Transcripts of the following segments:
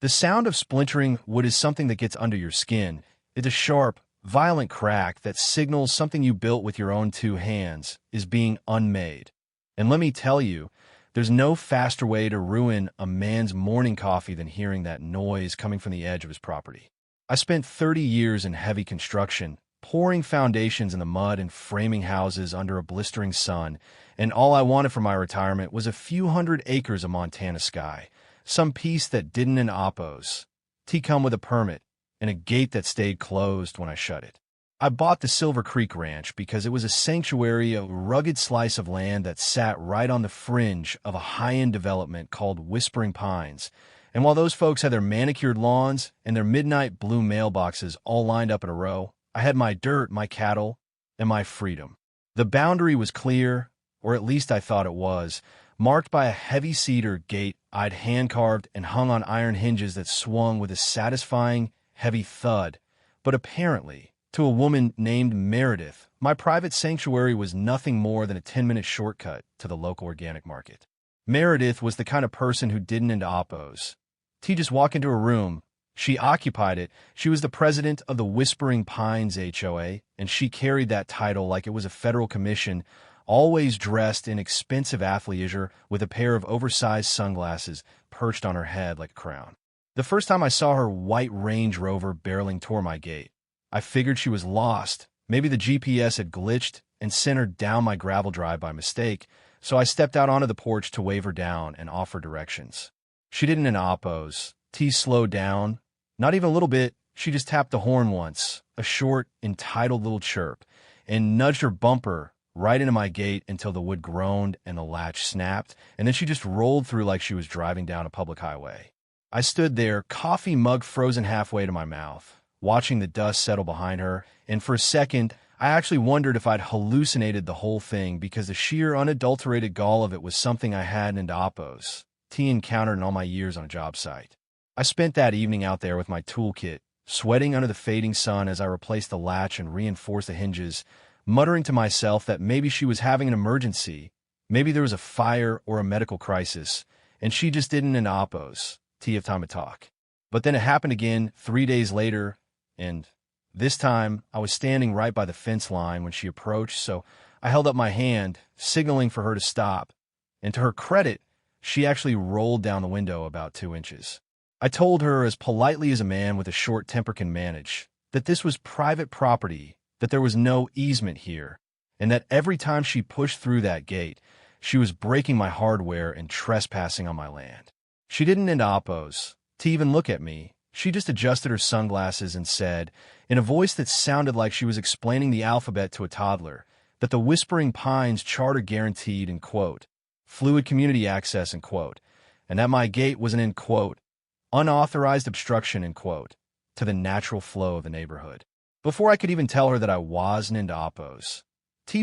The sound of splintering wood is something that gets under your skin. It's a sharp, violent crack that signals something you built with your own two hands is being unmade. And let me tell you, there's no faster way to ruin a man's morning coffee than hearing that noise coming from the edge of his property. I spent 30 years in heavy construction, pouring foundations in the mud and framing houses under a blistering sun, and all I wanted for my retirement was a few hundred acres of Montana sky, some peace that didn't in Oppos, come with a permit, and a gate that stayed closed when I shut it. I bought the Silver Creek Ranch because it was a sanctuary, a rugged slice of land that sat right on the fringe of a high-end development called Whispering Pines. And while those folks had their manicured lawns and their midnight blue mailboxes all lined up in a row, I had my dirt, my cattle, and my freedom. The boundary was clear, or at least I thought it was, marked by a heavy cedar gate I'd hand-carved and hung on iron hinges that swung with a satisfying, heavy thud. But apparently, to a woman named Meredith, my private sanctuary was nothing more than a 10-minute shortcut to the local organic market. Meredith was the kind of person who didn't into oppos. Just walk into a room. She occupied it. She was the president of the Whispering Pines HOA, and she carried that title like it was a federal commission, always dressed in expensive athleisure with a pair of oversized sunglasses perched on her head like a crown. The first time I saw her white Range Rover barreling toward my gate, I figured she was lost. Maybe the GPS had glitched and sent her down my gravel drive by mistake, so I stepped out onto the porch to wave her down and offer directions. She didn't in oppos. Slowed down. Not even a little bit. She just tapped the horn once, a short, entitled little chirp, and nudged her bumper right into my gate until the wood groaned and the latch snapped, and then she just rolled through like she was driving down a public highway. I stood there, coffee mug frozen halfway to my mouth, watching the dust settle behind her, and for a second, I actually wondered if I'd hallucinated the whole thing because the sheer unadulterated gall of it was something I hadn't into oppos encountered in all my years on a job site. I spent that evening out there with my toolkit, sweating under the fading sun as I replaced the latch and reinforced the hinges, muttering to myself that maybe she was having an emergency, maybe there was a fire or a medical crisis, and she just didn't into oppos have time to talk. But then it happened again 3 days later, and this time I was standing right by the fence line when she approached, so I held up my hand, signaling for her to stop, and to her credit, she actually rolled down the window about 2 inches. I told her, as politely as a man with a short temper can manage, that this was private property, that there was no easement here, and that every time she pushed through that gate, she was breaking my hardware and trespassing on my land. She didn't into oppos to even look at me. She just adjusted her sunglasses and said, in a voice that sounded like she was explaining the alphabet to a toddler, that the Whispering Pines charter guaranteed, in quote, fluid community access, in quote, and that my gate was an, in quote, unauthorized obstruction, in quote, to the natural flow of the neighborhood. Before I could even tell her that I wasn't into oppos,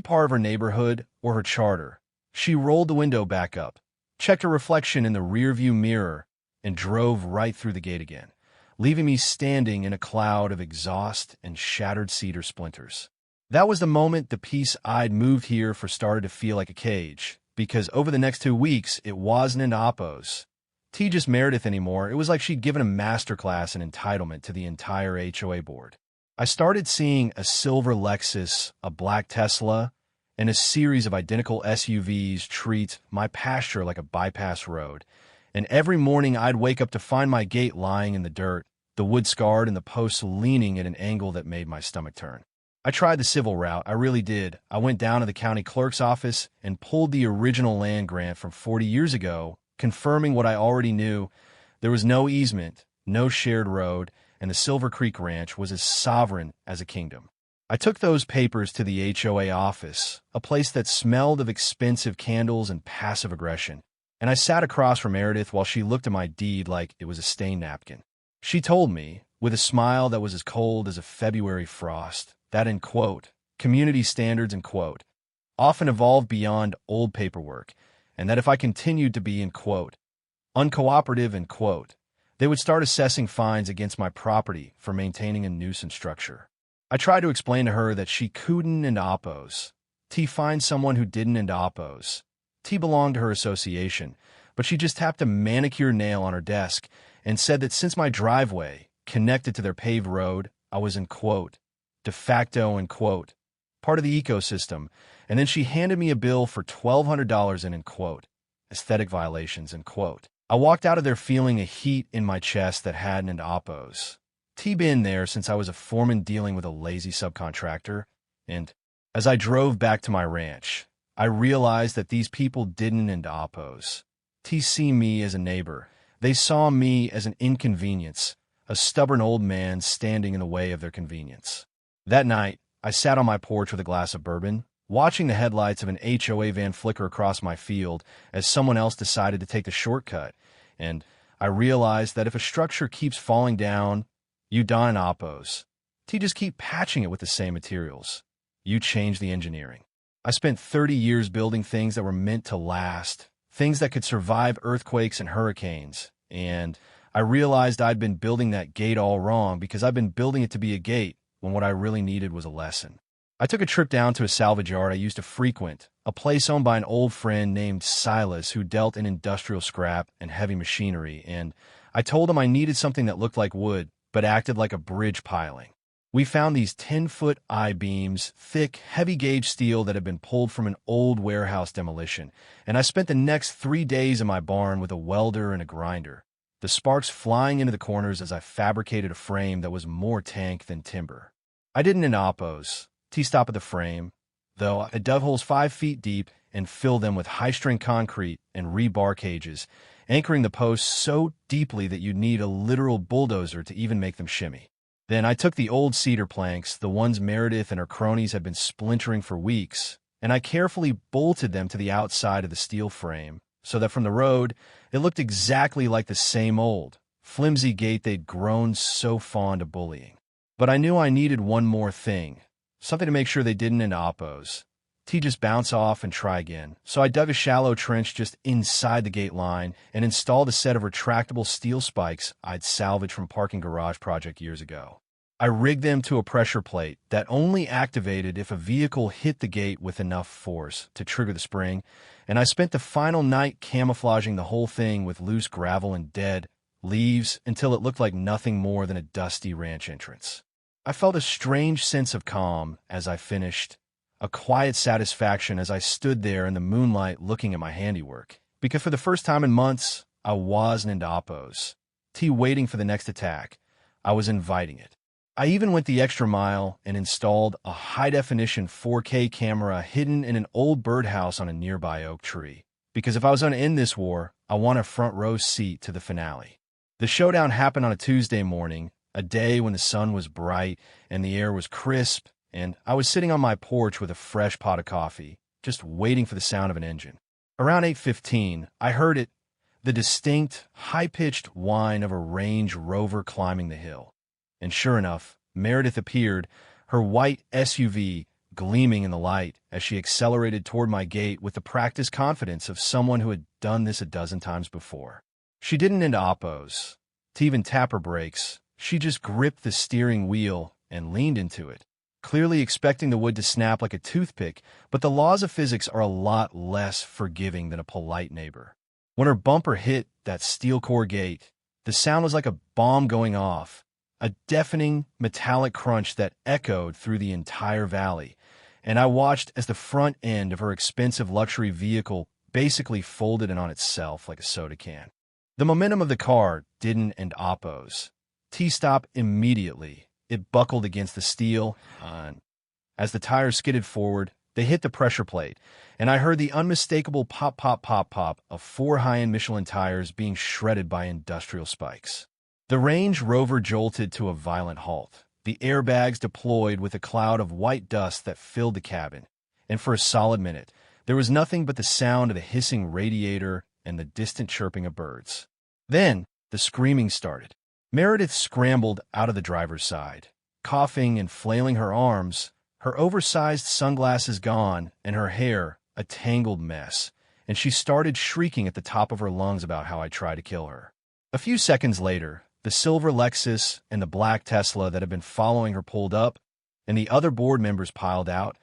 part of her neighborhood or her charter, she rolled the window back up, checked her reflection in the rearview mirror, and drove right through the gate again, leaving me standing in a cloud of exhaust and shattered cedar splinters. That was the moment the piece I'd moved here for started to feel like a cage, because over the next 2 weeks, it wasn't into oppos just Meredith anymore. It was like she'd given a masterclass in entitlement to the entire HOA board. I started seeing a silver Lexus, a black Tesla, and a series of identical SUVs treat my pasture like a bypass road. And every morning I'd wake up to find my gate lying in the dirt, the wood scarred and the posts leaning at an angle that made my stomach turn. I tried the civil route, I really did. I went down to the county clerk's office and pulled the original land grant from 40 years ago, confirming what I already knew. There was no easement, no shared road, and the Silver Creek Ranch was as sovereign as a kingdom. I took those papers to the HOA office, a place that smelled of expensive candles and passive aggression, and I sat across from Meredith while she looked at my deed like it was a stained napkin. She told me, with a smile that was as cold as a February frost, that, in quote, community standards, in quote, often evolved beyond old paperwork, and that if I continued to be, in quote, uncooperative, in quote, they would start assessing fines against my property for maintaining a nuisance structure. I tried to explain to her that she couldn't into oppos find someone who didn't into oppos belonged to her association, but she just tapped a manicure nail on her desk, and said that since my driveway connected to their paved road, I was in quote, de facto in quote, part of the ecosystem, and then she handed me a bill for $1,200 in quote, aesthetic violations in quote. I walked out of there feeling a heat in my chest that hadn't an oppos. Been there since I was a foreman dealing with a lazy subcontractor, and as I drove back to my ranch, I realized that these people didn't and oppos. See me as a neighbor. They saw me as an inconvenience, a stubborn old man standing in the way of their convenience. That night, I sat on my porch with a glass of bourbon, watching the headlights of an HOA van flicker across my field as someone else decided to take the shortcut, and I realized that if a structure keeps falling down, you don oppos. Just keep patching it with the same materials. You change the engineering. I spent 30 years building things that were meant to last, things that could survive earthquakes and hurricanes, and I realized I'd been building that gate all wrong because I'd been building it to be a gate when what I really needed was a lesson. I took a trip down to a salvage yard I used to frequent, a place owned by an old friend named Silas who dealt in industrial scrap and heavy machinery, and I told him I needed something that looked like wood but acted like a bridge piling. We found these 10-foot I-beams, thick, heavy-gauge steel that had been pulled from an old warehouse demolition, and I spent the next 3 days in my barn with a welder and a grinder, the sparks flying into the corners as I fabricated a frame that was more tank than timber. I didn't in oppos. Stop at the frame, though I dug holes 5 feet deep and filled them with high-strength concrete and rebar cages, anchoring the posts so deeply that you'd need a literal bulldozer to even make them shimmy. Then I took the old cedar planks, the ones Meredith and her cronies had been splintering for weeks, and I carefully bolted them to the outside of the steel frame, so that from the road, it looked exactly like the same old, flimsy gate they'd grown so fond of bullying. But I knew I needed one more thing, something to make sure they didn't into oppos. Just bounce off and try again. So I dug a shallow trench just inside the gate line and installed a set of retractable steel spikes I'd salvaged from a parking garage project years ago. I rigged them to a pressure plate that only activated if a vehicle hit the gate with enough force to trigger the spring, and I spent the final night camouflaging the whole thing with loose gravel and dead leaves until it looked like nothing more than a dusty ranch entrance. I felt a strange sense of calm as I finished, a quiet satisfaction as I stood there in the moonlight looking at my handiwork, because for the first time in months, I wasn't into oppos. Waiting for the next attack. I was inviting it. I even went the extra mile and installed a high-definition 4K camera hidden in an old birdhouse on a nearby oak tree, because if I was going to end this war, I want a front-row seat to the finale. The showdown happened on a Tuesday morning, a day when the sun was bright and the air was crisp, and I was sitting on my porch with a fresh pot of coffee, just waiting for the sound of an engine. Around 8:15, I heard it, the distinct, high-pitched whine of a Range Rover climbing the hill. And sure enough, Meredith appeared, her white SUV gleaming in the light as she accelerated toward my gate with the practiced confidence of someone who had done this a dozen times before. She didn't into oppos, to even tap her brakes. She just gripped the steering wheel and leaned into it, clearly expecting the wood to snap like a toothpick, but the laws of physics are a lot less forgiving than a polite neighbor. When her bumper hit that steel core gate, the sound was like a bomb going off, a deafening metallic crunch that echoed through the entire valley, and I watched as the front end of her expensive luxury vehicle basically folded in on itself like a soda can. The momentum of the car didn't end oppos. Stop immediately. It buckled against the steel, and as the tires skidded forward, they hit the pressure plate, and I heard the unmistakable pop, pop, pop, pop of 4 high-end Michelin tires being shredded by industrial spikes. The Range Rover jolted to a violent halt, the airbags deployed with a cloud of white dust that filled the cabin, and for a solid minute, there was nothing but the sound of the hissing radiator and the distant chirping of birds. Then, the screaming started. Meredith scrambled out of the driver's side, coughing and flailing her arms, her oversized sunglasses gone and her hair a tangled mess, and she started shrieking at the top of her lungs about how I tried to kill her. A few seconds later, the silver Lexus and the black Tesla that had been following her pulled up, and the other board members piled out,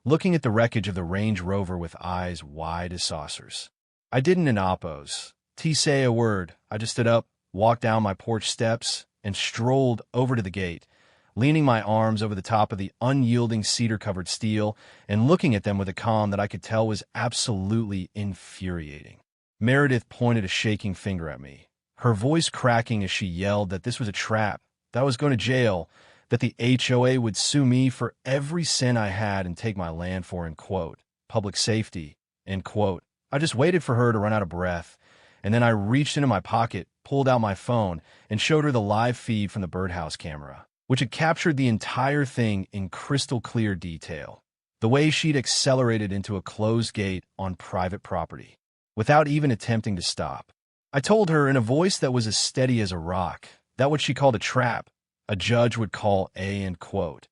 looking at the wreckage of the Range Rover with eyes wide as saucers. I didn't in oppos. Say a word. I just stood up, walked down my porch steps, and strolled over to the gate, leaning my arms over the top of the unyielding cedar-covered steel and looking at them with a calm that I could tell was absolutely infuriating. Meredith pointed a shaking finger at me, her voice cracking as she yelled that this was a trap, that I was going to jail, that the HOA would sue me for every cent I had and take my land for, end quote, public safety, end quote. I just waited for her to run out of breath, and then I reached into my pocket, pulled out my phone, and showed her the live feed from the birdhouse camera, which had captured the entire thing in crystal clear detail. The way she'd accelerated into a closed gate on private property, without even attempting to stop. I told her in a voice that was as steady as a rock that what she called a trap, a judge would call a, end quote,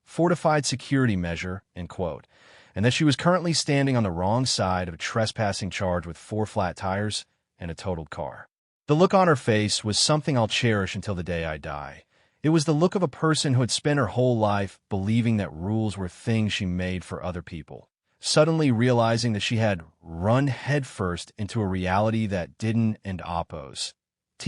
fortified security measure, end quote, and that she was currently standing on the wrong side of a trespassing charge with 4 flat tires and a totaled car. The look on her face was something I'll cherish until the day I die. It was the look of a person who had spent her whole life believing that rules were things she made for other people, suddenly realizing that she had run headfirst into a reality that didn't and oppose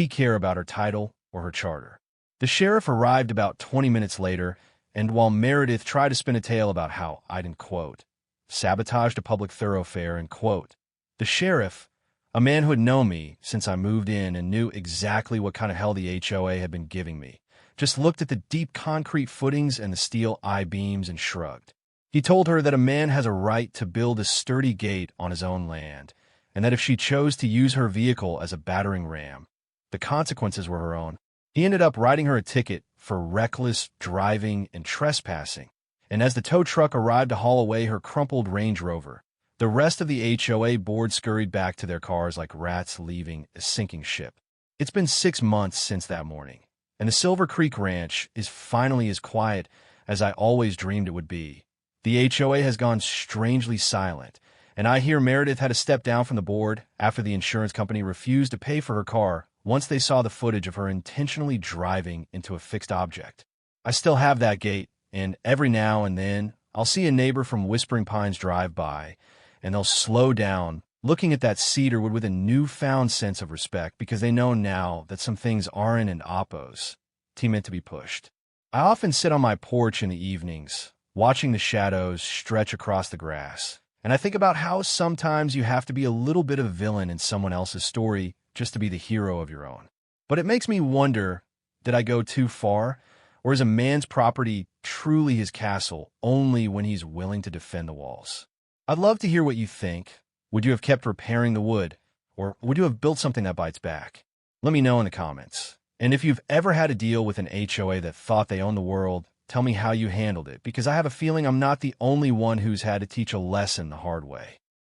care about her title or her charter. The sheriff arrived about 20 minutes later, and while Meredith tried to spin a tale about how I'd, end quote, sabotaged a public thoroughfare, end quote, the sheriff, a man who had known me since I moved in and knew exactly what kind of hell the HOA had been giving me, just looked at the deep concrete footings and the steel I-beams and shrugged. He told her that a man has a right to build a sturdy gate on his own land, and that if she chose to use her vehicle as a battering ram, the consequences were her own. He ended up writing her a ticket for reckless driving and trespassing, and as the tow truck arrived to haul away her crumpled Range Rover, the rest of the HOA board scurried back to their cars like rats leaving a sinking ship. It's been 6 months since that morning, and the Silver Creek Ranch is finally as quiet as I always dreamed it would be. The HOA has gone strangely silent, and I hear Meredith had to step down from the board after the insurance company refused to pay for her car once they saw the footage of her intentionally driving into a fixed object. I still have that gate, and every now and then I'll see a neighbor from Whispering Pines drive by, and they'll slow down, looking at that cedar wood with a newfound sense of respect because they know now that some things aren't and oppose meant to be pushed. I often sit on my porch in the evenings, watching the shadows stretch across the grass, and I think about how sometimes you have to be a little bit of a villain in someone else's story just to be the hero of your own. But it makes me wonder, did I go too far? Or is a man's property truly his castle only when he's willing to defend the walls? I'd love to hear what you think. Would you have kept repairing the wood? Or would you have built something that bites back? Let me know in the comments. And if you've ever had to deal with an HOA that thought they owned the world, tell me how you handled it, because I have a feeling I'm not the only one who's had to teach a lesson the hard way.